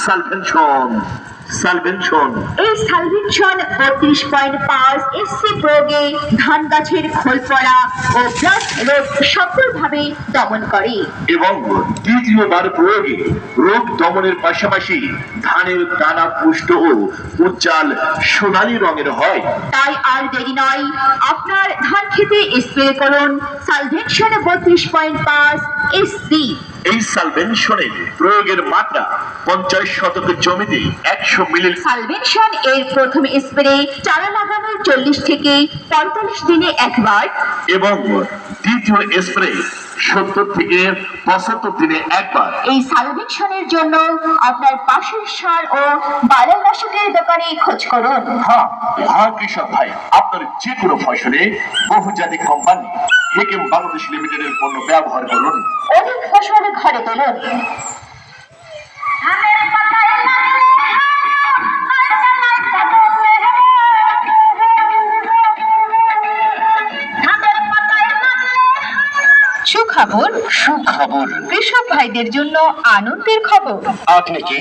সালভেনশন সালভেনশন এই সালভেনশন 32.5 এসসি প্রয়োগে ধান গাছের খোল পড়া ও ব্লাস্ট রোগ সফলভাবে দমন করে এবং দ্বিতীয়বার প্রয়োগে রোগ দমনের পাশাপাশি ধানের দানা পুষ্ট ও উজ্জ্বল সোনালী রঙের হয়। তাই আর দেরি নয়, আপনার ধান খেতে স্প্রে করুন সালভেনশন 32.5 এসসি। এই সালভেনশনের প্রয়োগের মাত্রা 50 শতক জমিতে 100 মিলি। সালভেনশন এর প্রথম স্প্রে চারা লাগানোর 40 থেকে 45 দিনে একবার এবং দ্বিতীয় স্প্রে 70 থেকে 75 দিনে একবার। এই সালভেনশনের জন্য আপনার পাশের সার ও বালানাশকের দোকানে খোঁজ করুন। হ্যাঁ কৃষক ভাই, আপনার যে কোনো ফসলে বহুজাতিক কোম্পানি হেকেম বাংলাদেশ লিমিটেডের পণ্য ব্যবহার করুন। অধিক ফসল ঘরে তুলুন। সুখবর, সুখবর, কৃষক ভাইদের জন্য আনন্দের খবর। আপনি কি